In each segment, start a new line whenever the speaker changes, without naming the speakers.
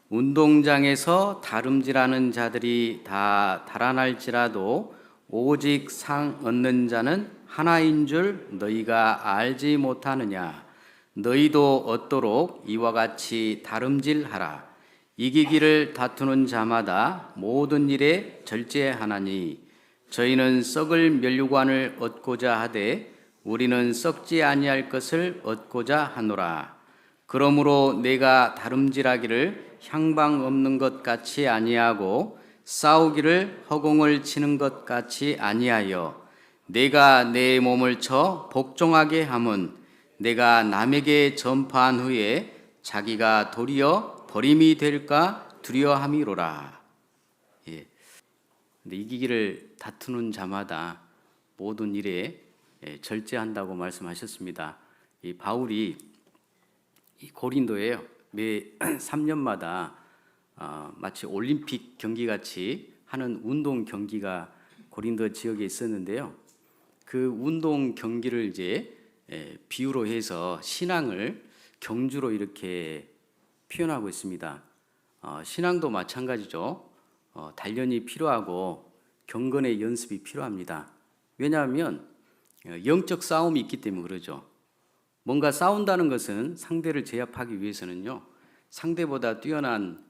운동장에서 다름질하는 자들이 다 달아날지라도 오직 상 얻는 자는 하나인 줄 너희가 알지 못하느냐. 너희도 얻도록 이와 같이 다름질하라. 이기기를 다투는 자마다 모든 일에 절제하나니 저희는 썩을 면류관을 얻고자 하되 우리는 썩지 아니할 것을 얻고자 하노라. 그러므로 내가 다름질하기를 향방 없는 것 같이 아니하고 싸우기를 허공을 치는 것 같이 아니하여 내가 내 몸을 쳐 복종하게 함은 내가 남에게 전파한 후에 자기가 도리어 버림이 될까 두려함이로라. 예. 근데 이기기를 다투는 자마다 모든 일에 절제한다고 말씀하셨습니다. 이 바울이 이 고린도에 매 3년마다 마치 올림픽 경기 같이 하는 운동 경기가 고린도 지역에 있었는데요. 그 운동 경기를 이제 비유로 해서 신앙을 경주로 이렇게 표현하고 있습니다. 신앙도 마찬가지죠. 단련이 필요하고 경건의 연습이 필요합니다. 왜냐하면 영적 싸움이 있기 때문에 그러죠. 뭔가 싸운다는 것은 상대를 제압하기 위해서는요, 상대보다 뛰어난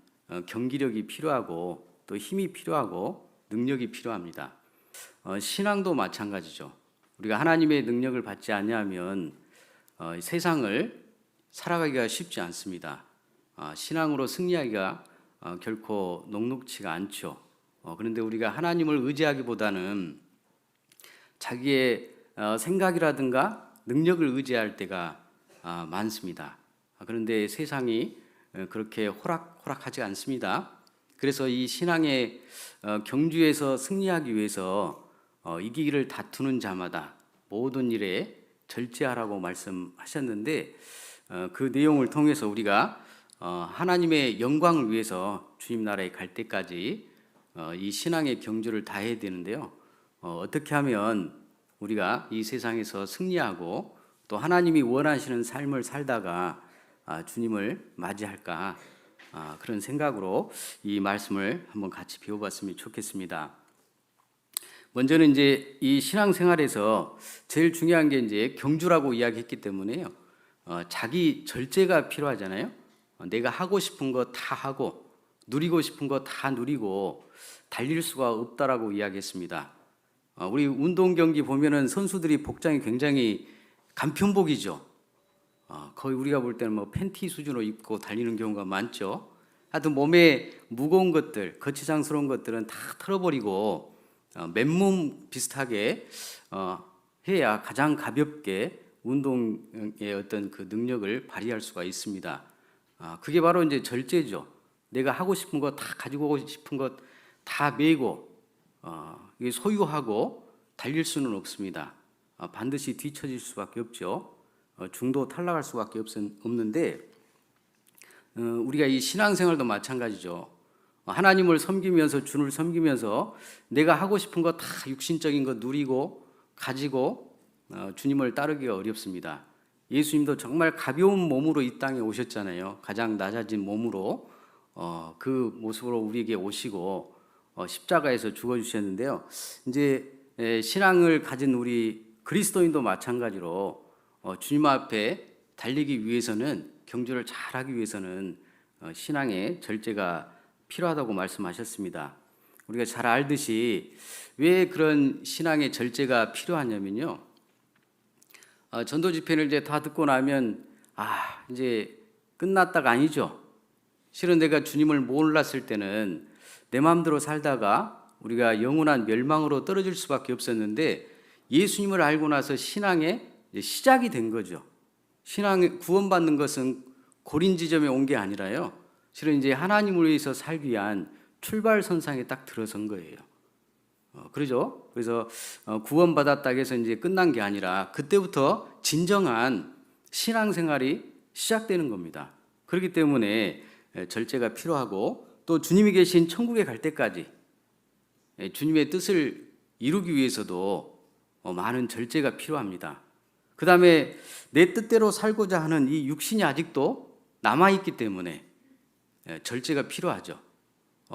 경기력이 필요하고 또 힘이 필요하고 능력이 필요합니다. 신앙도 마찬가지죠. 우리가 하나님의 능력을 받지 않으면 세상을 살아가기가 쉽지 않습니다. 신앙으로 승리하기가 결코 녹록지가 않죠. 그런데 우리가 하나님을 의지하기보다는 자기의 생각이라든가 능력을 의지할 때가 많습니다. 그런데 세상이 그렇게 호락호락하지 않습니다. 그래서 이 신앙의 경주에서 승리하기 위해서 이기기를 다투는 자마다 모든 일에 절제하라고 말씀하셨는데 그 내용을 통해서 우리가 하나님의 영광을 위해서 주님 나라에 갈 때까지 이 신앙의 경주를 다해야 되는데요. 어떻게 하면 우리가 이 세상에서 승리하고 또 하나님이 원하시는 삶을 살다가 주님을 맞이할까, 그런 생각으로 이 말씀을 한번 같이 배워봤으면 좋겠습니다. 먼저는 이제 이 신앙생활에서 제일 중요한 게 이제 경주라고 이야기했기 때문에요. 자기 절제가 필요하잖아요. 내가 하고 싶은 거 다 하고 누리고 싶은 거 다 누리고 달릴 수가 없다라고 이야기했습니다. 우리 운동 경기 보면은 선수들이 복장이 굉장히 간편복이죠. 거의 우리가 볼 때는 뭐 팬티 수준으로 입고 달리는 경우가 많죠. 하여튼 몸에 무거운 것들, 거치장스러운 것들은 다 털어버리고 맨몸 비슷하게 해야 가장 가볍게 운동의 어떤 그 능력을 발휘할 수가 있습니다. 그게 바로 이제 절제죠. 내가 하고 싶은 거 다 가지고 오고 싶은 것 다 메고 이게 소유하고 달릴 수는 없습니다. 반드시 뒤처질 수밖에 없죠. 중도 탈락할 수밖에 없는데 우리가 이 신앙생활도 마찬가지죠. 하나님을 섬기면서 주를 섬기면서 내가 하고 싶은 거 다 육신적인 거 누리고 가지고 주님을 따르기가 어렵습니다. 예수님도 정말 가벼운 몸으로 이 땅에 오셨잖아요. 가장 낮아진 몸으로 그 모습으로 우리에게 오시고 십자가에서 죽어주셨는데요. 이제 신앙을 가진 우리 그리스도인도 마찬가지로 주님 앞에 달리기 위해서는 경주를 잘하기 위해서는 신앙의 절제가 필요하다고 말씀하셨습니다. 우리가 잘 알듯이 왜 그런 신앙의 절제가 필요하냐면요. 전도 집회를 이제 다 듣고 나면 이제 끝났다가 아니죠. 실은 내가 주님을 몰랐을 때는 내 마음대로 살다가 우리가 영원한 멸망으로 떨어질 수밖에 없었는데 예수님을 알고 나서 신앙의 시작이 된 거죠. 신앙 구원받는 것은 고린 지점에 온 게 아니라요. 실은 이제 하나님을 위해서 살기 위한 출발선상에 딱 들어선 거예요. 그러죠? 그래서 구원받았다 해서 이제 끝난 게 아니라 그때부터 진정한 신앙생활이 시작되는 겁니다. 그렇기 때문에 절제가 필요하고 또 주님이 계신 천국에 갈 때까지 주님의 뜻을 이루기 위해서도 많은 절제가 필요합니다. 그 다음에 내 뜻대로 살고자 하는 이 육신이 아직도 남아있기 때문에 절제가 필요하죠.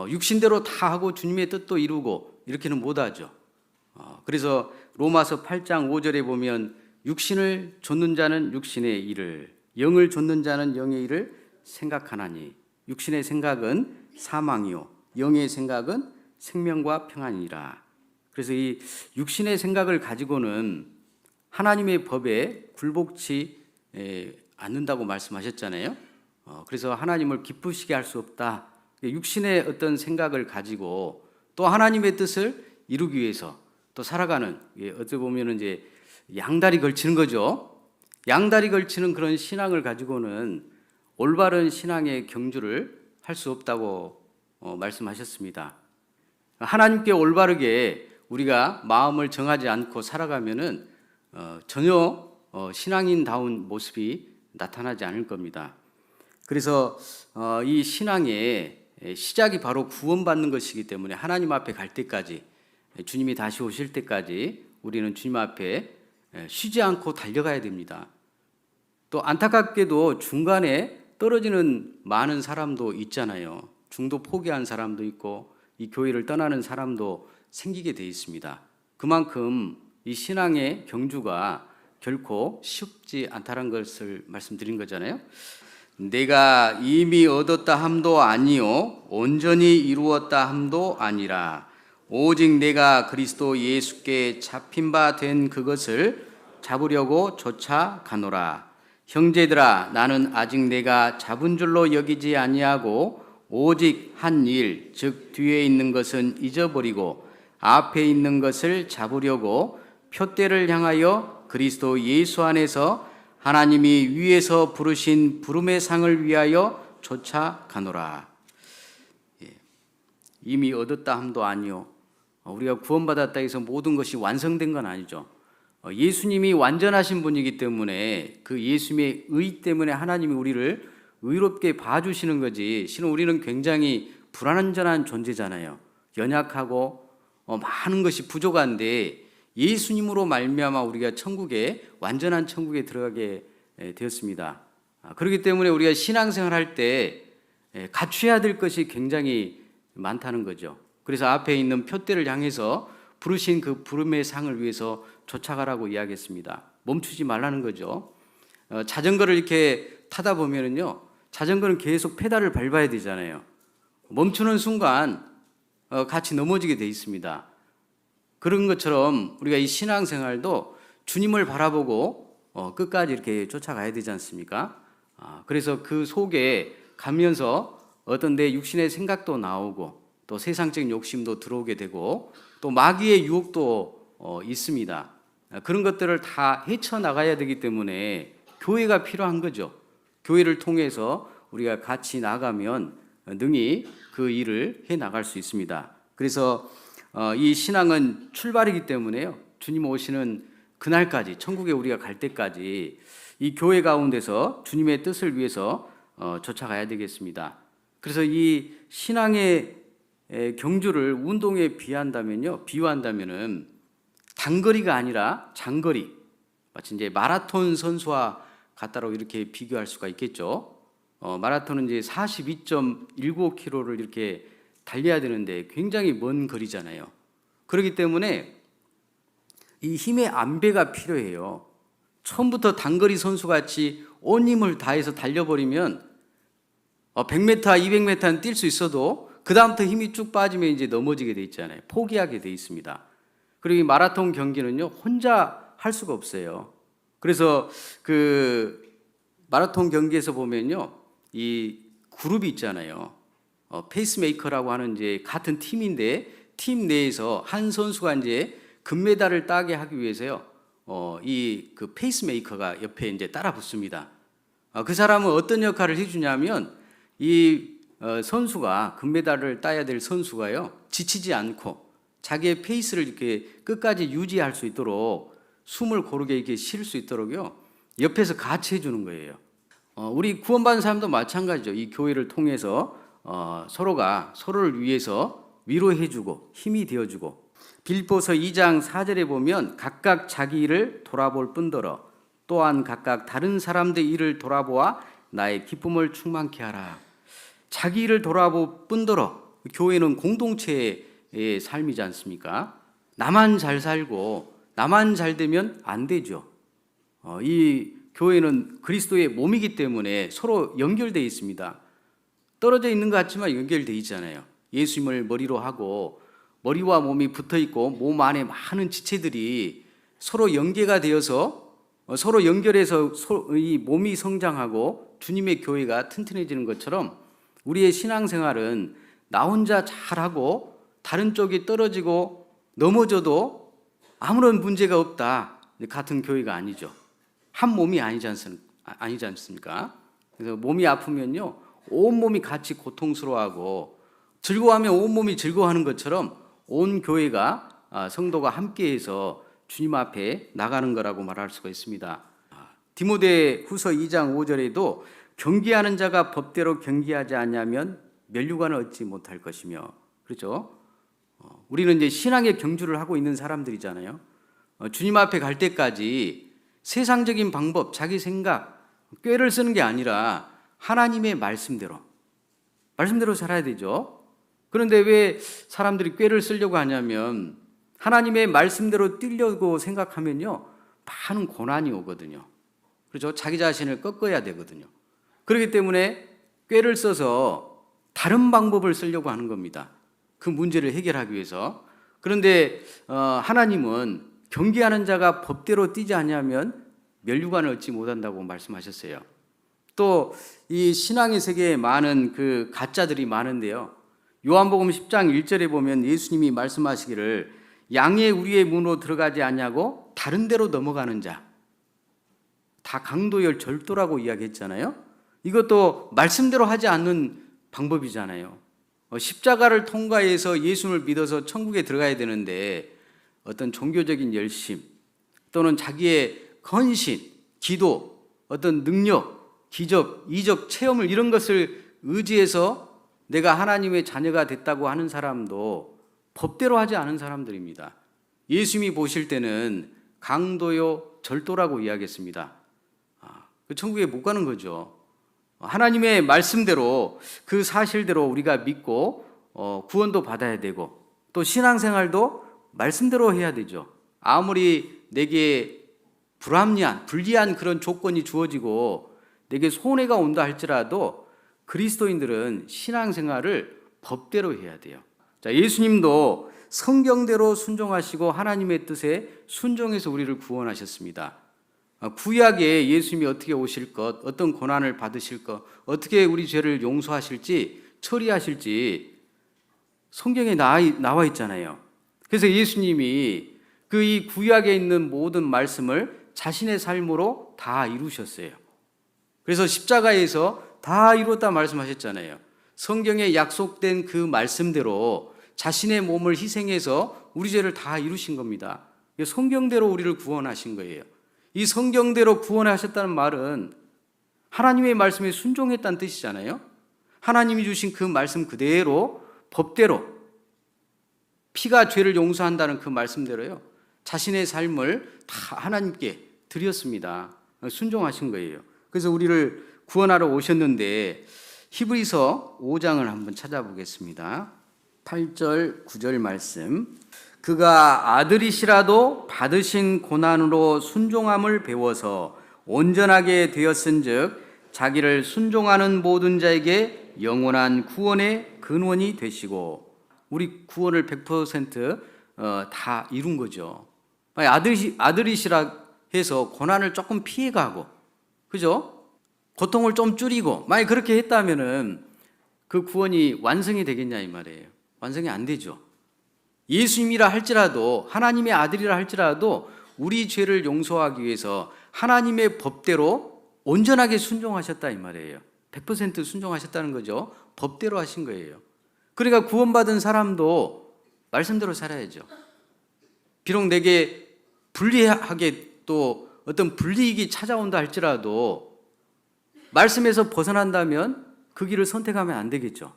육신대로 다 하고 주님의 뜻도 이루고 이렇게는 못하죠. 그래서 로마서 8장 5절에 보면 육신을 좇는 자는 육신의 일을, 영을 좇는 자는 영의 일을 생각하나니 육신의 생각은 사망이요 영의 생각은 생명과 평안이라. 그래서 이 육신의 생각을 가지고는 하나님의 법에 굴복치 않는다고 말씀하셨잖아요. 그래서 하나님을 기쁘시게 할 수 없다. 육신의 어떤 생각을 가지고 또 하나님의 뜻을 이루기 위해서 또 살아가는, 어떻게 보면 이제 양다리 걸치는 거죠. 양다리 걸치는 그런 신앙을 가지고는 올바른 신앙의 경주를 할 수 없다고 말씀하셨습니다. 하나님께 올바르게 우리가 마음을 정하지 않고 살아가면은 전혀 신앙인다운 모습이 나타나지 않을 겁니다. 그래서 이 신앙의 시작이 바로 구원받는 것이기 때문에 하나님 앞에 갈 때까지, 주님이 다시 오실 때까지 우리는 주님 앞에 쉬지 않고 달려가야 됩니다. 또 안타깝게도 중간에 떨어지는 많은 사람도 있잖아요. 중도 포기한 사람도 있고 이 교회를 떠나는 사람도 생기게 돼 있습니다. 그만큼 이 신앙의 경주가 결코 쉽지 않다는 것을 말씀드린 거잖아요. 내가 이미 얻었다 함도 아니요 온전히 이루었다 함도 아니라 오직 내가 그리스도 예수께 잡힌 바 된 그것을 잡으려고 쫓아가노라. 형제들아, 나는 아직 내가 잡은 줄로 여기지 아니하고 오직 한 일, 즉 뒤에 있는 것은 잊어버리고 앞에 있는 것을 잡으려고 표대를 향하여 그리스도 예수 안에서 하나님이 위에서 부르신 부름의 상을 위하여 쫓아가노라. 이미 얻었다 함도 아니요. 우리가 구원받았다 해서 모든 것이 완성된 건 아니죠. 예수님이 완전하신 분이기 때문에 그 예수님의 의 때문에 하나님이 우리를 의롭게 봐주시는 거지. 실은 우리는 굉장히 불완전한 존재잖아요. 연약하고 많은 것이 부족한데 예수님으로 말미암아 우리가 천국에, 완전한 천국에 들어가게 되었습니다. 그렇기 때문에 우리가 신앙생활 할 때 갖춰야 될 것이 굉장히 많다는 거죠. 그래서 앞에 있는 표대를 향해서 부르신 그 부름의 상을 위해서 쫓아가라고 이야기했습니다. 멈추지 말라는 거죠. 자전거를 이렇게 타다 보면은요, 자전거는 계속 페달을 밟아야 되잖아요. 멈추는 순간 같이 넘어지게 돼 있습니다. 그런 것처럼 우리가 이 신앙생활도 주님을 바라보고 끝까지 이렇게 쫓아가야 되지 않습니까? 그래서 그 속에 가면서 어떤 내 육신의 생각도 나오고 또 세상적인 욕심도 들어오게 되고 또 마귀의 유혹도 있습니다. 그런 것들을 다 헤쳐나가야 되기 때문에 교회가 필요한 거죠. 교회를 통해서 우리가 같이 나가면 능히 그 일을 해나갈 수 있습니다. 그래서 이 신앙은 출발이기 때문에요. 주님 오시는 그날까지, 천국에 우리가 갈 때까지 이 교회 가운데서 주님의 뜻을 위해서 쫓아가야 되겠습니다. 그래서 이 신앙의 경주를 운동에 비유한다면은 단거리가 아니라 장거리, 마치 이제 마라톤 선수와 같다고 이렇게 비교할 수가 있겠죠. 마라톤은 이제 42.19km를 이렇게 달려야 되는데 굉장히 먼 거리잖아요. 그렇기 때문에 이 힘의 안배가 필요해요. 처음부터 단거리 선수같이 온 힘을 다해서 달려버리면 100m, 200m는 뛸 수 있어도 그 다음부터 힘이 쭉 빠지면 이제 넘어지게 돼 있잖아요. 포기하게 돼 있습니다. 그리고 이 마라톤 경기는요, 혼자 할 수가 없어요. 그래서 그 마라톤 경기에서 보면요, 이 그룹이 있잖아요. 페이스메이커라고 하는 이제 같은 팀인데 팀 내에서 한 선수가 이제 금메달을 따게 하기 위해서요, 이 그 페이스메이커가 옆에 이제 따라 붙습니다. 그 사람은 어떤 역할을 해주냐면 이 선수가 금메달을 따야 될 선수가요, 지치지 않고 자기의 페이스를 이렇게 끝까지 유지할 수 있도록 숨을 고르게 이렇게 쉴 수 있도록요, 옆에서 같이 해주는 거예요. 우리 구원받은 사람도 마찬가지죠. 이 교회를 통해서 서로가 서로를 위해서 위로해주고 힘이 되어주고, 빌립보서 2장 4절에 보면 각각 자기 일을 돌아볼 뿐더러 또한 각각 다른 사람들 일을 돌아보아 나의 기쁨을 충만케 하라. 자기 일을 돌아볼 뿐더러 교회는 공동체의 삶이지 않습니까? 나만 잘 살고 나만 잘 되면 안 되죠. 이 교회는 그리스도의 몸이기 때문에 서로 연결되어 있습니다. 떨어져 있는 것 같지만 연결되어 있잖아요. 예수님을 머리로 하고 머리와 몸이 붙어 있고 몸 안에 많은 지체들이 서로 연계가 되어서 서로 연결해서 이 몸이 성장하고 주님의 교회가 튼튼해지는 것처럼 우리의 신앙생활은 나 혼자 잘하고 다른 쪽이 떨어지고 넘어져도 아무런 문제가 없다 같은 교회가 아니죠. 한 몸이 아니지 않습니까? 그래서 몸이 아프면요 온 몸이 같이 고통스러워하고 즐거워하면 온 몸이 즐거워하는 것처럼 온 교회가 성도가 함께해서 주님 앞에 나가는 거라고 말할 수가 있습니다. 디모데 후서 2장 5절에도 경계하는 자가 법대로 경계하지 않냐면 면류관을 얻지 못할 것이며, 그렇죠? 우리는 이제 신앙의 경주를 하고 있는 사람들이잖아요. 주님 앞에 갈 때까지 세상적인 방법, 자기 생각, 꾀를 쓰는 게 아니라 하나님의 말씀대로 살아야 되죠. 그런데 왜 사람들이 꾀를 쓰려고 하냐면 하나님의 말씀대로 뛰려고 생각하면요 많은 고난이 오거든요. 그렇죠? 자기 자신을 꺾어야 되거든요. 그렇기 때문에 꾀를 써서 다른 방법을 쓰려고 하는 겁니다. 그 문제를 해결하기 위해서. 그런데 하나님은 경계하는 자가 법대로 뛰지 않으면 면류관을 얻지 못한다고 말씀하셨어요. 또 이 신앙의 세계에 많은 그 가짜들이 많은데요. 요한복음 10장 1절에 보면 예수님이 말씀하시기를 양의 우리의 문으로 들어가지 않냐고 다른 데로 넘어가는 자, 다 강도열 절도라고 이야기했잖아요. 이것도 말씀대로 하지 않는 방법이잖아요. 십자가를 통과해서 예수를 믿어서 천국에 들어가야 되는데 어떤 종교적인 열심 또는 자기의 헌신, 기도, 어떤 능력, 기적, 이적, 체험을 이런 것을 의지해서 내가 하나님의 자녀가 됐다고 하는 사람도 법대로 하지 않은 사람들입니다. 예수님이 보실 때는 강도요 절도라고 이야기했습니다. 천국에 못 가는 거죠. 하나님의 말씀대로 그 사실대로 우리가 믿고 구원도 받아야 되고 또 신앙생활도 말씀대로 해야 되죠. 아무리 내게 불리한 그런 조건이 주어지고 내게 손해가 온다 할지라도 그리스도인들은 신앙생활을 법대로 해야 돼요. 자, 예수님도 성경대로 순종하시고 하나님의 뜻에 순종해서 우리를 구원하셨습니다. 구약에 예수님이 어떻게 오실 것, 어떤 고난을 받으실 것, 어떻게 우리 죄를 용서하실지, 처리하실지 성경에 나와 있잖아요. 그래서 예수님이 그 이 구약에 있는 모든 말씀을 자신의 삶으로 다 이루셨어요. 그래서 십자가에서 다 이뤘다 말씀하셨잖아요. 성경에 약속된 그 말씀대로 자신의 몸을 희생해서 우리 죄를 다 이루신 겁니다. 성경대로 우리를 구원하신 거예요. 이 성경대로 구원하셨다는 말은 하나님의 말씀에 순종했다는 뜻이잖아요. 하나님이 주신 그 말씀 그대로 법대로 피가 죄를 용서한다는 그 말씀대로요. 자신의 삶을 다 하나님께 드렸습니다. 순종하신 거예요. 그래서 우리를 구원하러 오셨는데 히브리서 5장을 한번 찾아보겠습니다. 8절 9절 말씀. 그가 아들이시라도 받으신 고난으로 순종함을 배워서 온전하게 되었은즉 자기를 순종하는 모든 자에게 영원한 구원의 근원이 되시고, 우리 구원을 100% 다 이룬 거죠. 아들이시라 해서 고난을 조금 피해가고, 그죠? 고통을 좀 줄이고, 만약 그렇게 했다면은 그 구원이 완성이 되겠냐 이 말이에요. 완성이 안 되죠. 예수님이라 할지라도, 하나님의 아들이라 할지라도 우리 죄를 용서하기 위해서 하나님의 법대로 온전하게 순종하셨다 이 말이에요. 100% 순종하셨다는 거죠. 법대로 하신 거예요. 그러니까 구원받은 사람도 말씀대로 살아야죠. 비록 내게 불리하게 또 어떤 불이익이 찾아온다 할지라도 말씀에서 벗어난다면 그 길을 선택하면 안 되겠죠.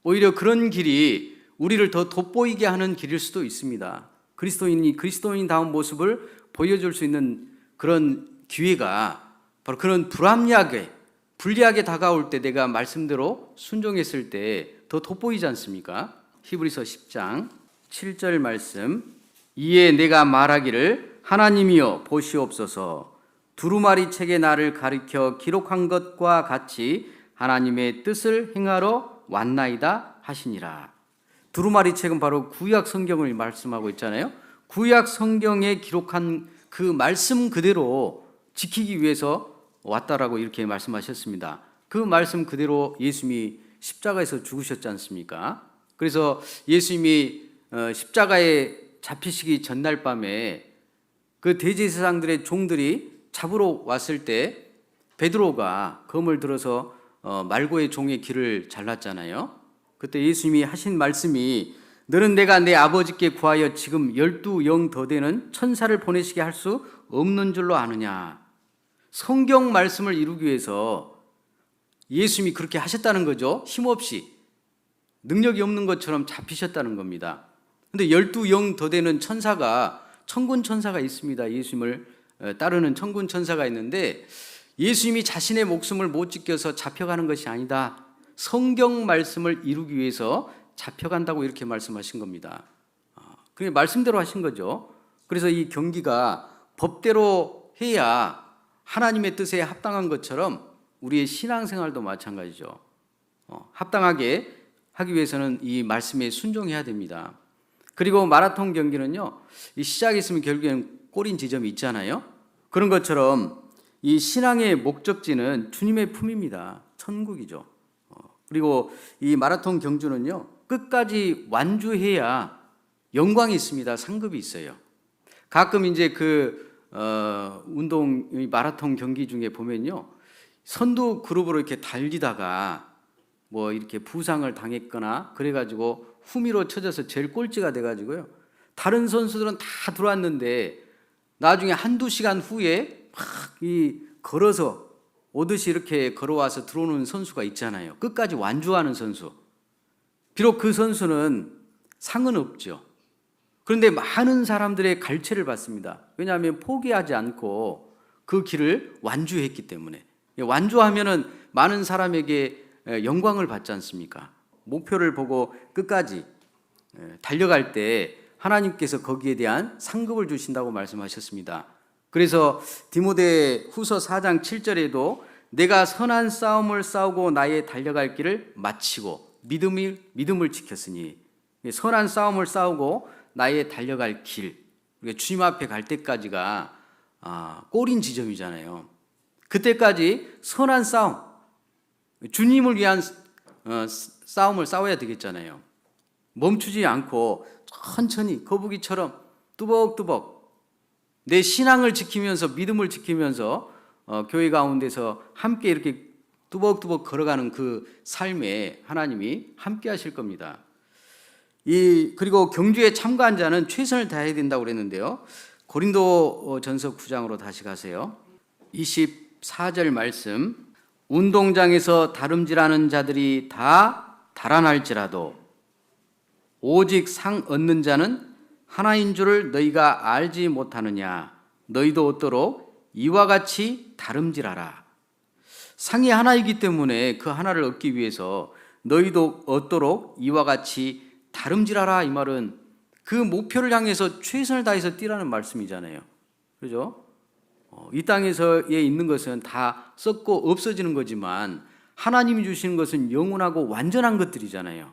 오히려 그런 길이 우리를 더 돋보이게 하는 길일 수도 있습니다. 그리스도인이 그리스도인다운 모습을 보여줄 수 있는 그런 기회가 바로 그런 불합리하게 불리하게 다가올 때 내가 말씀대로 순종했을 때 더 돋보이지 않습니까? 히브리서 10장 7절 말씀. 이에 내가 말하기를 하나님이여 보시옵소서, 두루마리 책에 나를 가리켜 기록한 것과 같이 하나님의 뜻을 행하러 왔나이다 하시니라. 두루마리 책은 바로 구약 성경을 말씀하고 있잖아요. 구약 성경에 기록한 그 말씀 그대로 지키기 위해서 왔다라고 이렇게 말씀하셨습니다. 그 말씀 그대로 예수님이 십자가에서 죽으셨지 않습니까? 그래서 예수님이 십자가에 잡히시기 전날 밤에 그 대제사장들의 종들이 잡으러 왔을 때 베드로가 검을 들어서 말고의 종의 귀를 잘랐잖아요. 그때 예수님이 하신 말씀이 너는 내가 내 아버지께 구하여 지금 12영 더 되는 천사를 보내시게 할 수 없는 줄로 아느냐. 성경 말씀을 이루기 위해서 예수님이 그렇게 하셨다는 거죠. 힘없이 능력이 없는 것처럼 잡히셨다는 겁니다. 근데 12영 더 되는 천사가 천군 천사가 있습니다. 예수님을 따르는 천군 천사가 있는데 예수님이 자신의 목숨을 못 지켜서 잡혀가는 것이 아니다. 성경 말씀을 이루기 위해서 잡혀간다고 이렇게 말씀하신 겁니다. 그게 말씀대로 하신 거죠. 그래서 이 경기가 법대로 해야 하나님의 뜻에 합당한 것처럼 우리의 신앙생활도 마찬가지죠. 합당하게 하기 위해서는 이 말씀에 순종해야 됩니다. 그리고 마라톤 경기는요, 이 시작했으면 결국에는 골인 지점이 있잖아요. 그런 것처럼 이 신앙의 목적지는 주님의 품입니다. 천국이죠. 그리고 이 마라톤 경주는요, 끝까지 완주해야 영광이 있습니다. 상급이 있어요. 가끔 이제 운동 마라톤 경기 중에 보면요, 선두 그룹으로 이렇게 달리다가 뭐 이렇게 부상을 당했거나 그래가지고 후미로 쳐져서 제일 꼴찌가 돼가지고요, 다른 선수들은 다 들어왔는데 나중에 한두 시간 후에 막 걸어서 오듯이 이렇게 걸어와서 들어오는 선수가 있잖아요. 끝까지 완주하는 선수. 비록 그 선수는 상은 없죠. 그런데 많은 사람들의 갈채를 받습니다. 왜냐하면 포기하지 않고 그 길을 완주했기 때문에. 완주하면은 많은 사람에게 영광을 받지 않습니까? 목표를 보고 끝까지 달려갈 때 하나님께서 거기에 대한 상급을 주신다고 말씀하셨습니다. 그래서 디모데 후서 4장 7절에도 내가 선한 싸움을 싸우고 나의 달려갈 길을 마치고 믿음을 지켰으니, 선한 싸움을 싸우고 나의 달려갈 길, 주님 앞에 갈 때까지가 골인 지점이잖아요. 그때까지 선한 싸움, 주님을 위한 싸움을 싸워야 되겠잖아요. 멈추지 않고 천천히 거북이처럼 뚜벅뚜벅 내 신앙을 지키면서, 믿음을 지키면서 교회 가운데서 함께 이렇게 뚜벅뚜벅 걸어가는 그 삶에 하나님이 함께 하실 겁니다. 그리고 경주에 참가한 자는 최선을 다해야 된다고 그랬는데요. 고린도전서 9장으로 다시 가세요. 24절 말씀. 운동장에서 다름질하는 자들이 다 달아날지라도 오직 상 얻는 자는 하나인 줄을 너희가 알지 못하느냐. 너희도 얻도록 이와 같이 다름질하라. 상이 하나이기 때문에 그 하나를 얻기 위해서 너희도 얻도록 이와 같이 다름질하라. 이 말은 그 목표를 향해서 최선을 다해서 뛰라는 말씀이잖아요. 그죠? 이 땅에서에 있는 것은 다 썩고 없어지는 거지만 하나님이 주시는 것은 영원하고 완전한 것들이잖아요.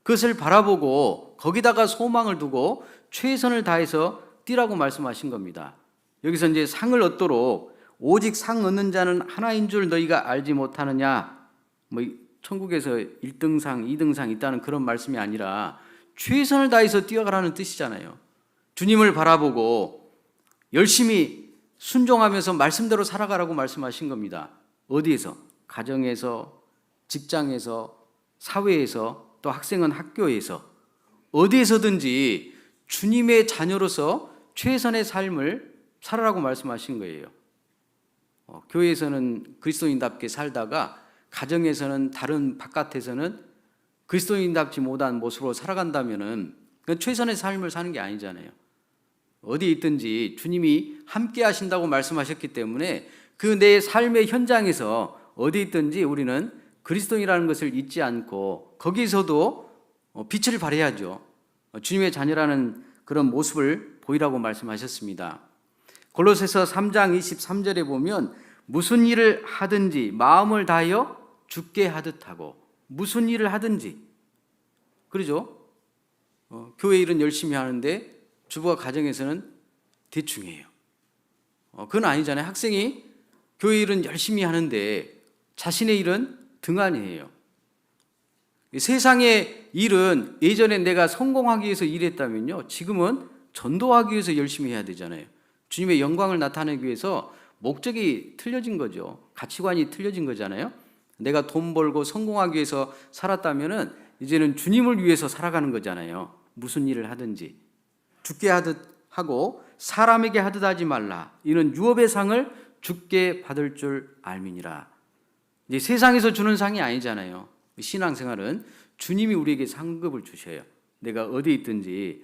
그것을 바라보고 거기다가 소망을 두고 최선을 다해서 뛰라고 말씀하신 겁니다. 여기서 이제 상을 얻도록 오직 상 얻는 자는 하나인 줄 너희가 알지 못하느냐. 뭐 천국에서 1등상, 2등상 있다는 그런 말씀이 아니라 최선을 다해서 뛰어가라는 뜻이잖아요. 주님을 바라보고 열심히 순종하면서 말씀대로 살아가라고 말씀하신 겁니다. 어디에서? 가정에서, 직장에서, 사회에서, 또 학생은 학교에서, 어디에서든지 주님의 자녀로서 최선의 삶을 살아라고 말씀하신 거예요. 교회에서는 그리스도인답게 살다가 가정에서는 다른 바깥에서는 그리스도인답지 못한 모습으로 살아간다면은 최선의 삶을 사는 게 아니잖아요. 어디에 있든지 주님이 함께 하신다고 말씀하셨기 때문에 그 내 삶의 현장에서 어디 있든지 우리는 그리스도인이라는 것을 잊지 않고 거기서도 빛을 발해야죠. 주님의 자녀라는 그런 모습을 보이라고 말씀하셨습니다. 골로새서 3장 23절에 보면 무슨 일을 하든지 마음을 다하여 주께 하듯 하고, 무슨 일을 하든지, 그러죠? 교회 일은 열심히 하는데 주부가 가정에서는 대충해요. 그건 아니잖아요. 학생이 교회 일은 열심히 하는데 자신의 일은 등한히해요. 세상의 일은 예전에 내가 성공하기 위해서 일했다면요, 지금은 전도하기 위해서 열심히 해야 되잖아요. 주님의 영광을 나타내기 위해서 목적이 틀려진 거죠. 가치관이 틀려진 거잖아요. 내가 돈 벌고 성공하기 위해서 살았다면은 이제는 주님을 위해서 살아가는 거잖아요. 무슨 일을 하든지 주께 하듯 하고 사람에게 하듯 하지 말라. 이는 유업의 상을 주께 받을 줄 알미니라. 이제 세상에서 주는 상이 아니잖아요. 신앙생활은 주님이 우리에게 상급을 주셔요. 내가 어디 있든지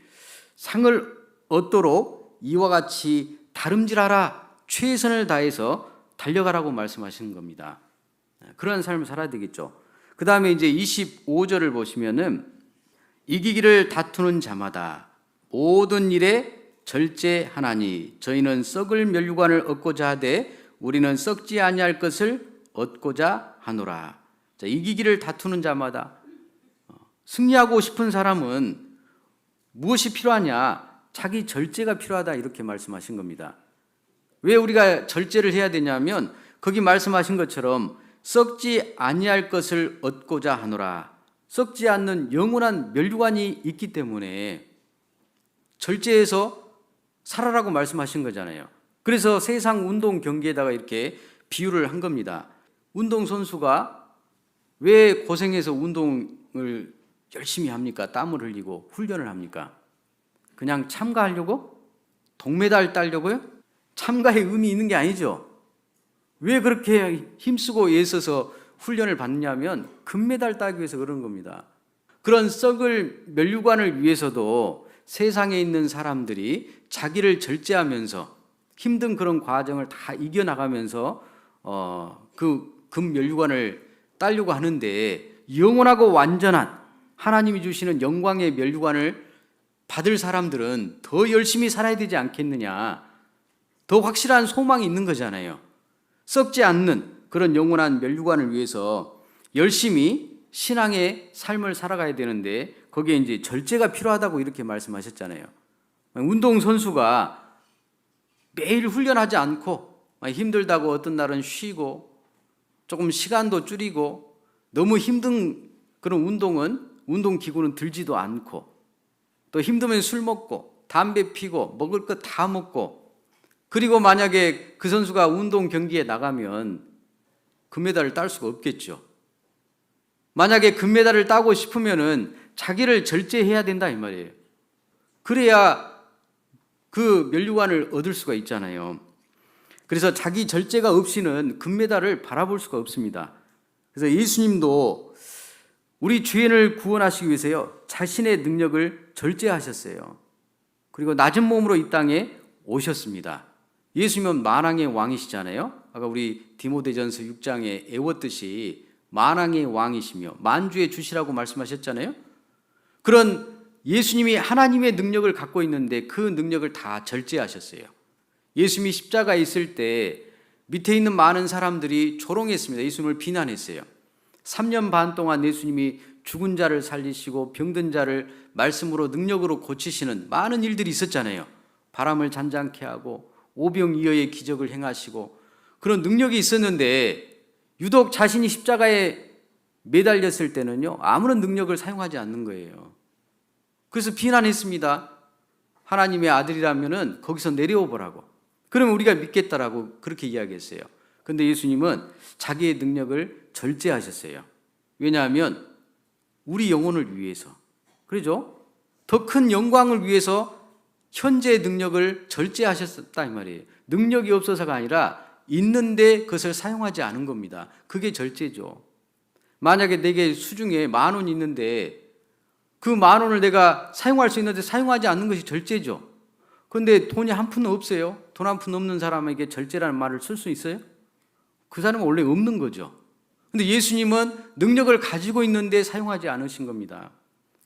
상을 얻도록 이와 같이 다름질하라, 최선을 다해서 달려가라고 말씀하시는 겁니다. 그런 삶을 살아야 되겠죠. 그 다음에 이제 25절을 보시면은 이기기를 다투는 자마다 모든 일에 절제하나니 저희는 썩을 면류관을 얻고자 하되 우리는 썩지 아니할 것을 얻고자 하노라. 자, 이기기를 다투는 자마다, 승리하고 싶은 사람은 무엇이 필요하냐? 자기 절제가 필요하다, 이렇게 말씀하신 겁니다. 왜 우리가 절제를 해야 되냐면 거기 말씀하신 것처럼 썩지 아니할 것을 얻고자 하노라. 썩지 않는 영원한 면류관이 있기 때문에 절제해서 살아라고 말씀하신 거잖아요. 그래서 세상 운동 경기에다가 이렇게 비유를 한 겁니다. 운동선수가 왜 고생해서 운동을 열심히 합니까? 땀을 흘리고 훈련을 합니까? 그냥 참가하려고? 동메달 따려고요? 참가에 의미 있는 게 아니죠. 왜 그렇게 힘쓰고 애써서 훈련을 받느냐면 금메달 따기 위해서 그런 겁니다. 그런 썩을 면류관을 위해서도 세상에 있는 사람들이 자기를 절제하면서 힘든 그런 과정을 다 이겨나가면서 그 금면류관을 따려고 하는데, 영원하고 완전한 하나님이 주시는 영광의 면류관을 받을 사람들은 더 열심히 살아야 되지 않겠느냐, 더 확실한 소망이 있는 거잖아요. 썩지 않는 그런 영원한 면류관을 위해서 열심히 신앙의 삶을 살아가야 되는데 거기에 이제 절제가 필요하다고 이렇게 말씀하셨잖아요. 운동선수가 매일 훈련하지 않고 힘들다고 어떤 날은 쉬고 조금 시간도 줄이고 너무 힘든 그런 운동기구는 들지도 않고, 또 힘들면 술 먹고 담배 피고 먹을 것 다 먹고, 그리고 만약에 그 선수가 운동 경기에 나가면 금메달을 딸 수가 없겠죠. 만약에 금메달을 따고 싶으면은 자기를 절제해야 된다, 이 말이에요. 그래야 그 면류관을 얻을 수가 있잖아요. 그래서 자기 절제가 없이는 금메달을 바라볼 수가 없습니다. 그래서 예수님도 우리 죄인을 구원하시기 위해서요, 자신의 능력을 절제하셨어요. 그리고 낮은 몸으로 이 땅에 오셨습니다. 예수님은 만왕의 왕이시잖아요. 아까 우리 디모데전서 6장에 애웠듯이 만왕의 왕이시며 만주의 주시라고 말씀하셨잖아요. 그런 예수님이 하나님의 능력을 갖고 있는데 그 능력을 다 절제하셨어요. 예수님이 십자가에 있을 때 밑에 있는 많은 사람들이 조롱했습니다. 예수님을 비난했어요. 3년 반 동안 예수님이 죽은 자를 살리시고 병든 자를 말씀으로 능력으로 고치시는 많은 일들이 있었잖아요. 바람을 잔잔케 하고 오병이어의 기적을 행하시고 그런 능력이 있었는데, 유독 자신이 십자가에 매달렸을 때는요, 아무런 능력을 사용하지 않는 거예요. 그래서 비난했습니다. 하나님의 아들이라면은 거기서 내려오 보라고. 그러면 우리가 믿겠다라고 그렇게 이야기했어요. 그런데 예수님은 자기의 능력을 절제하셨어요. 왜냐하면 우리 영혼을 위해서, 그렇죠? 더 큰 영광을 위해서 현재의 능력을 절제하셨다, 이 말이에요. 능력이 없어서가 아니라 있는데 그것을 사용하지 않은 겁니다. 그게 절제죠. 만약에 내게 수중에 10,000원 있는데 그 10,000원을 내가 사용할 수 있는데 사용하지 않는 것이 절제죠. 그런데 돈이 한 푼 없어요. 돈 한 푼 없는 사람에게 절제라는 말을 쓸 수 있어요? 그 사람은 원래 없는 거죠. 근데 예수님은 능력을 가지고 있는데 사용하지 않으신 겁니다.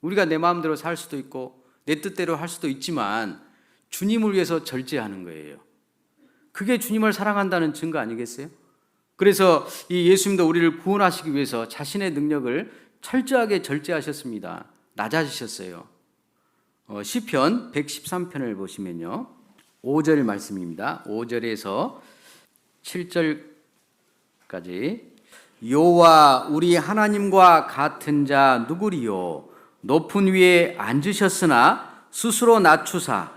우리가 내 마음대로 살 수도 있고 내 뜻대로 할 수도 있지만 주님을 위해서 절제하는 거예요. 그게 주님을 사랑한다는 증거 아니겠어요? 그래서 이 예수님도 우리를 구원하시기 위해서 자신의 능력을 철저하게 절제하셨습니다. 낮아지셨어요. 시편 113편을 보시면요. 5절 말씀입니다. 5절에서 7절까지 여호와 우리 하나님과 같은 자 누구리요? 높은 위에 앉으셨으나 스스로 낮추사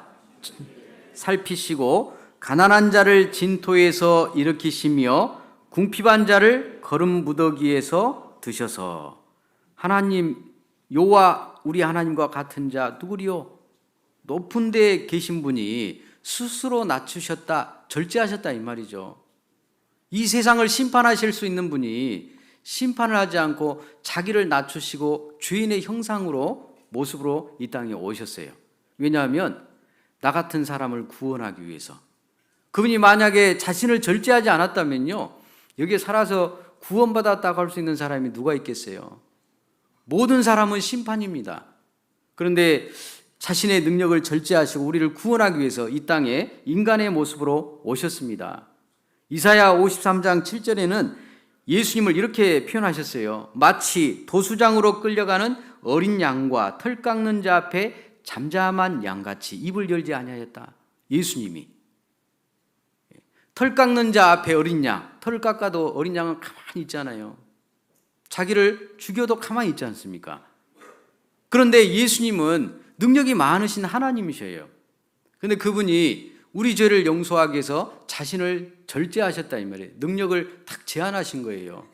살피시고 가난한 자를 진토에서 일으키시며 궁핍한 자를 거름 무더기에서 드셔서 하나님 여호와 우리 하나님과 같은 자 누구리요? 높은 데 계신 분이 스스로 낮추셨다, 절제하셨다 이 말이죠. 이 세상을 심판하실 수 있는 분이 심판을 하지 않고 자기를 낮추시고 죄인의 형상으로 모습으로 이 땅에 오셨어요. 왜냐하면 나 같은 사람을 구원하기 위해서. 그분이 만약에 자신을 절제하지 않았다면요, 여기에 살아서 구원받았다고 할 수 있는 사람이 누가 있겠어요? 모든 사람은 심판입니다. 그런데 자신의 능력을 절제하시고 우리를 구원하기 위해서 이 땅에 인간의 모습으로 오셨습니다. 이사야 53장 7절에는 예수님을 이렇게 표현하셨어요. 마치 도수장으로 끌려가는 어린 양과 털 깎는 자 앞에 잠잠한 양같이 입을 열지 아니하였다. 예수님이 털 깎는 자 앞에 어린 양, 털을 깎아도 어린 양은 가만히 있잖아요. 자기를 죽여도 가만히 있지 않습니까? 그런데 예수님은 능력이 많으신 하나님이셔요. 그런데 그분이 우리 죄를 용서하기 위해서 자신을 절제하셨다 이 말이에요. 능력을 딱 제한하신 거예요.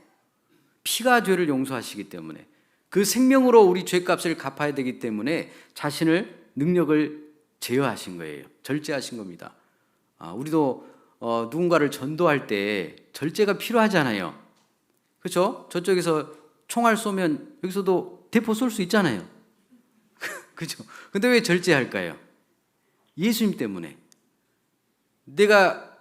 피가 죄를 용서하시기 때문에 그 생명으로 우리 죄값을 갚아야 되기 때문에 자신을 능력을 제어하신 거예요. 절제하신 겁니다. 우리도 누군가를 전도할 때 절제가 필요하잖아요. 그렇죠? 저쪽에서 총알 쏘면 여기서도 대포 쏠 수 있잖아요. 그렇죠? 근데 왜 절제할까요? 예수님 때문에. 내가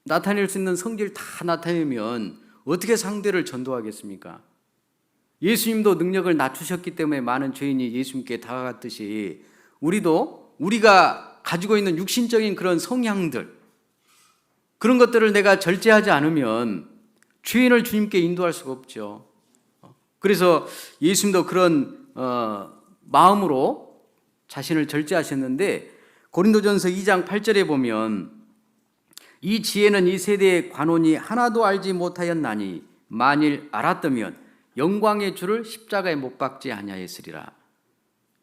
나타낼 수 있는 성질 다 나타내면 어떻게 상대를 전도하겠습니까? 예수님도 능력을 낮추셨기 때문에 많은 죄인이 예수님께 다가갔듯이 우리도 우리가 가지고 있는 육신적인 그런 성향들, 그런 것들을 내가 절제하지 않으면 죄인을 주님께 인도할 수가 없죠. 그래서 예수님도 그런 마음으로 자신을 절제하셨는데 고린도전서 2장 8절에 보면 이 지혜는 이 세대의 관원이 하나도 알지 못하였나니 만일 알았다면 영광의 주를 십자가에 못 박지 아니하였으리라.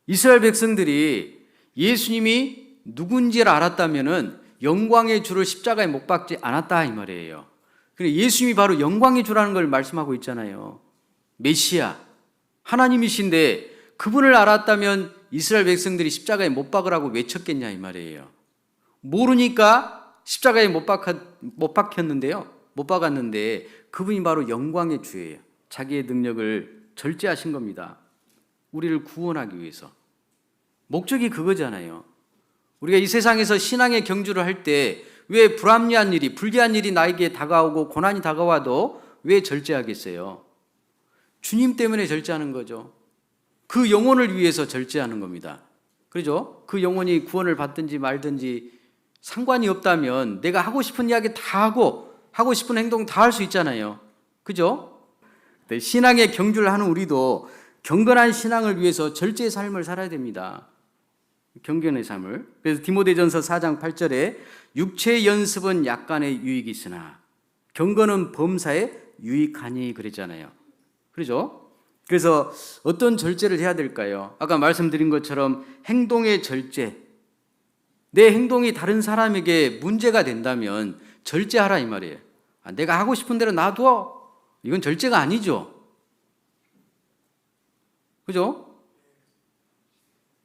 이스라엘 백성들이 예수님이 누군지를 알았다면은 영광의 주를 십자가에 못 박지 않았다 이 말이에요. 그래 예수님이 바로 영광의 주라는 걸 말씀하고 있잖아요. 메시아 하나님이신데 그분을 알았다면 이스라엘 백성들이 십자가에 못 박으라고 외쳤겠냐 이 말이에요. 모르니까 십자가에 못 박혔는데요. 못 박았는데 그분이 바로 영광의 주예요. 자기의 능력을 절제하신 겁니다. 우리를 구원하기 위해서. 목적이 그거잖아요. 우리가 이 세상에서 신앙의 경주를 할 때 왜 불합리한 일이, 불리한 일이 나에게 다가오고 고난이 다가와도 왜 절제하겠어요? 주님 때문에 절제하는 거죠. 그 영혼을 위해서 절제하는 겁니다. 그렇죠? 그 영혼이 구원을 받든지 말든지 상관이 없다면 내가 하고 싶은 이야기 다 하고 싶은 행동 다 할 수 있잖아요. 그죠? 신앙의 경주를 하는 우리도 경건한 신앙을 위해서 절제의 삶을 살아야 됩니다. 경건의 삶을. 그래서 디모데전서 4장 8절에 육체의 연습은 약간의 유익이 있으나 경건은 범사에 유익하니 그랬잖아요. 그렇죠? 그래서 어떤 절제를 해야 될까요? 아까 말씀드린 것처럼 행동의 절제. 내 행동이 다른 사람에게 문제가 된다면 절제하라 이 말이에요. 내가 하고 싶은 대로 놔둬. 이건 절제가 아니죠. 그죠?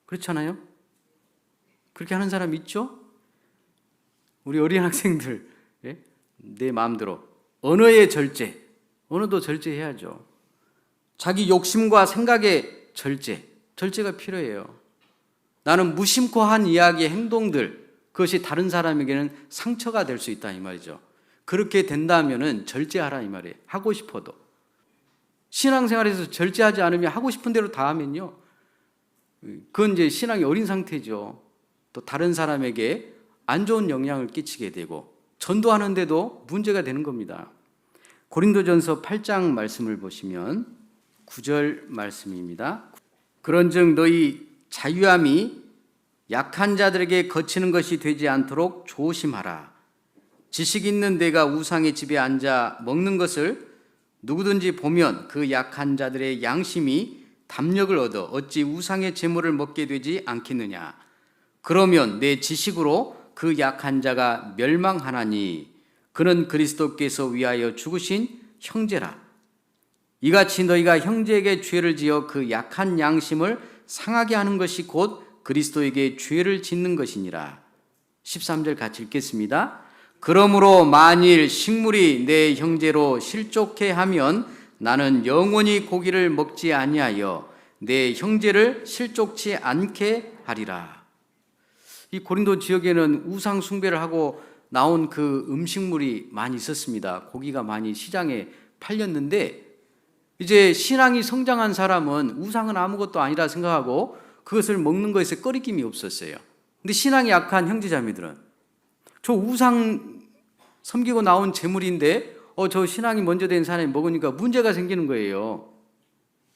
그렇잖아요? 그렇게 하는 사람 있죠? 우리 어린 학생들, 예? 내 마음대로. 언어의 절제. 언어도 절제해야죠. 자기 욕심과 생각의 절제가 필요해요. 나는 무심코 한 이야기, 행동들, 그것이 다른 사람에게는 상처가 될 수 있다 이 말이죠. 그렇게 된다면은 절제하라 이 말이에요. 하고 싶어도. 신앙생활에서 절제하지 않으면 하고 싶은 대로 다 하면요, 그건 이제 신앙이 어린 상태죠. 또 다른 사람에게 안 좋은 영향을 끼치게 되고 전도하는데도 문제가 되는 겁니다. 고린도전서 8장 말씀을 보시면 9절 말씀입니다. 그런즉 너희 자유함이 약한 자들에게 거치는 것이 되지 않도록 조심하라. 지식 있는 내가 우상의 집에 앉아 먹는 것을 누구든지 보면 그 약한 자들의 양심이 담력을 얻어 어찌 우상의 제물을 먹게 되지 않겠느냐. 그러면 내 지식으로 그 약한 자가 멸망하나니 그는 그리스도께서 위하여 죽으신 형제라. 이같이 너희가 형제에게 죄를 지어 그 약한 양심을 상하게 하는 것이 곧 그리스도에게 죄를 짓는 것이니라. 13절 같이 읽겠습니다. 그러므로 만일 식물이 내 형제로 실족해 하면 나는 영원히 고기를 먹지 아니하여 내 형제를 실족치 않게 하리라. 이 고린도 지역에는 우상 숭배를 하고 나온 그 음식물이 많이 있었습니다. 고기가 많이 시장에 팔렸는데 이제 신앙이 성장한 사람은 우상은 아무것도 아니라 생각하고 그것을 먹는 것에 꺼리낌이 없었어요. 근데 신앙이 약한 형제자매들은 저 우상 섬기고 나온 재물인데 저 신앙이 먼저 된 사람이 먹으니까 문제가 생기는 거예요.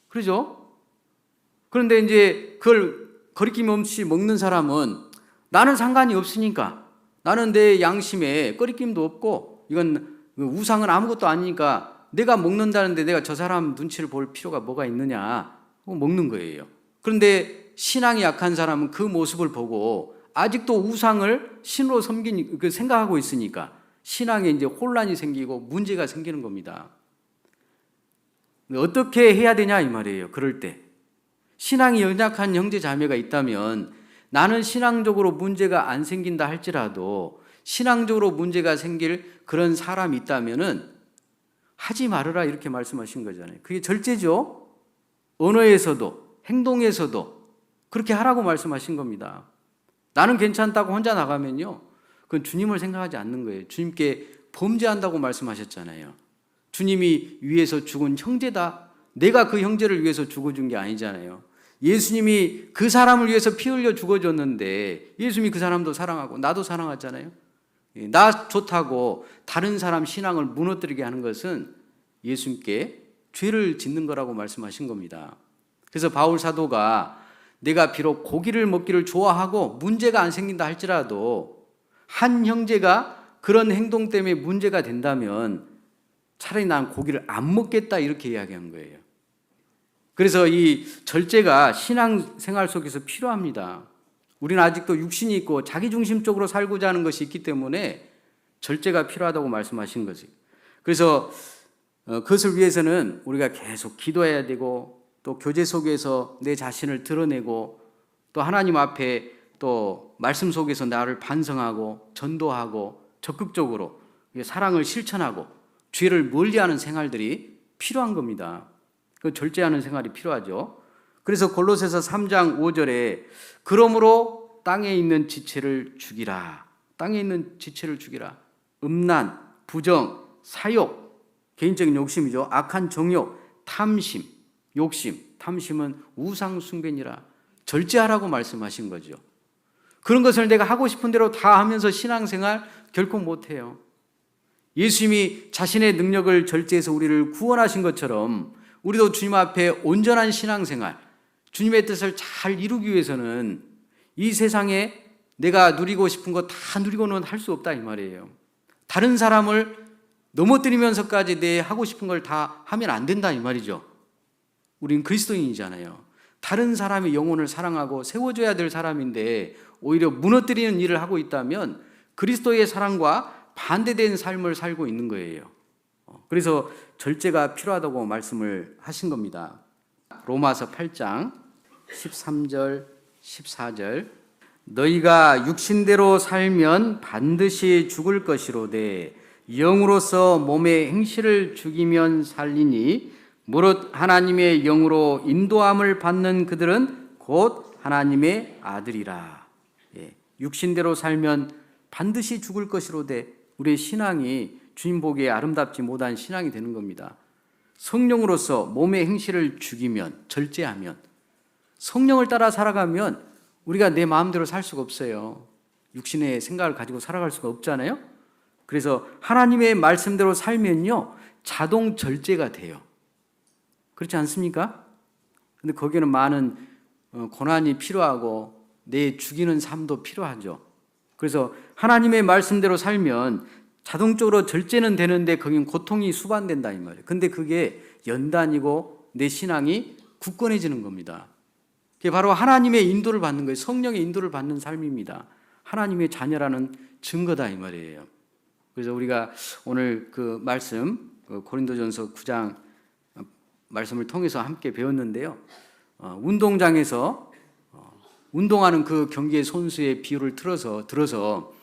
그러죠? 그런데 이제 그걸 거리낌 없이 먹는 사람은 나는 상관이 없으니까, 나는 내 양심에 꺼리낌도 없고 이건 우상은 아무것도 아니니까 내가 먹는다는데 내가 저 사람 눈치를 볼 필요가 뭐가 있느냐 하고 먹는 거예요. 그런데 신앙이 약한 사람은 그 모습을 보고 아직도 우상을 신으로 생각하고 있으니까 신앙에 이제 혼란이 생기고 문제가 생기는 겁니다. 어떻게 해야 되냐 이 말이에요. 그럴 때 신앙이 연약한 형제 자매가 있다면 나는 신앙적으로 문제가 안 생긴다 할지라도 신앙적으로 문제가 생길 그런 사람이 있다면은 하지 말으라 이렇게 말씀하신 거잖아요. 그게 절제죠. 언어에서도 행동에서도 그렇게 하라고 말씀하신 겁니다. 나는 괜찮다고 혼자 나가면요, 그건 주님을 생각하지 않는 거예요. 주님께 범죄한다고 말씀하셨잖아요. 주님이 위해서 죽은 형제다. 내가 그 형제를 위해서 죽어준 게 아니잖아요. 예수님이 그 사람을 위해서 피 흘려 죽어줬는데 예수님이 그 사람도 사랑하고 나도 사랑하잖아요. 나 좋다고 다른 사람 신앙을 무너뜨리게 하는 것은 예수님께 죄를 짓는 거라고 말씀하신 겁니다. 그래서 바울 사도가 내가 비록 고기를 먹기를 좋아하고 문제가 안 생긴다 할지라도 한 형제가 그런 행동 때문에 문제가 된다면 차라리 난 고기를 안 먹겠다 이렇게 이야기한 거예요. 그래서 이 절제가 신앙생활 속에서 필요합니다. 우리는 아직도 육신이 있고 자기중심적으로 살고자 하는 것이 있기 때문에 절제가 필요하다고 말씀하신 거지. 그래서 그것을 위해서는 우리가 계속 기도해야 되고 또 교제 속에서 내 자신을 드러내고 또 하나님 앞에 또 말씀 속에서 나를 반성하고 전도하고 적극적으로 사랑을 실천하고 죄를 멀리하는 생활들이 필요한 겁니다. 그 절제하는 생활이 필요하죠. 그래서 골로새서 3장 5절에 그러므로 땅에 있는 지체를 죽이라. 땅에 있는 지체를 죽이라. 음란, 부정, 사욕, 개인적인 욕심이죠. 악한 정욕, 탐심, 욕심, 탐심은 우상 숭배니라. 절제하라고 말씀하신 거죠. 그런 것을 내가 하고 싶은 대로 다 하면서 신앙생활 결코 못해요. 예수님이 자신의 능력을 절제해서 우리를 구원하신 것처럼 우리도 주님 앞에 온전한 신앙생활, 주님의 뜻을 잘 이루기 위해서는 이 세상에 내가 누리고 싶은 거 다 누리고는 할 수 없다 이 말이에요. 다른 사람을 넘어뜨리면서까지 내 하고 싶은 걸 다 하면 안 된다 이 말이죠. 우린 그리스도인이잖아요. 다른 사람의 영혼을 사랑하고 세워줘야 될 사람인데 오히려 무너뜨리는 일을 하고 있다면 그리스도의 사랑과 반대된 삶을 살고 있는 거예요. 그래서 절제가 필요하다고 말씀을 하신 겁니다. 로마서 8장 13절 14절 너희가 육신대로 살면 반드시 죽을 것이로되 영으로서 몸의 행실을 죽이면 살리니 무릇 하나님의 영으로 인도함을 받는 그들은 곧 하나님의 아들이라. 육신대로 살면 반드시 죽을 것이로되 우리의 신앙이 주님 보기에 아름답지 못한 신앙이 되는 겁니다. 성령으로서 몸의 행실을 죽이면, 절제하면, 성령을 따라 살아가면 우리가 내 마음대로 살 수가 없어요. 육신의 생각을 가지고 살아갈 수가 없잖아요. 그래서 하나님의 말씀대로 살면요, 자동 절제가 돼요. 그렇지 않습니까? 근데 거기에는 많은 고난이 필요하고 내 죽이는 삶도 필요하죠. 그래서 하나님의 말씀대로 살면 자동적으로 절제는 되는데 거긴 고통이 수반된다 이 말이에요. 근데 그게 연단이고 내 신앙이 굳건해지는 겁니다. 그게 바로 하나님의 인도를 받는 거예요. 성령의 인도를 받는 삶입니다. 하나님의 자녀라는 증거다 이 말이에요. 그래서 우리가 오늘 그 말씀 고린도전서 9장 말씀을 통해서 함께 배웠는데요. 운동장에서 운동하는 그 경기의 선수의 비유를 들어서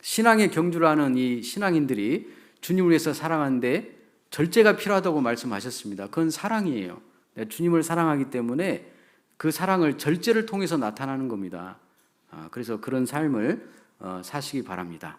신앙의 경주를 하는 이 신앙인들이 주님을 위해서 살아가는데 절제가 필요하다고 말씀하셨습니다. 그건 사랑이에요. 주님을 사랑하기 때문에 그 사랑을 절제를 통해서 나타나는 겁니다. 그래서 그런 삶을 사시기 바랍니다.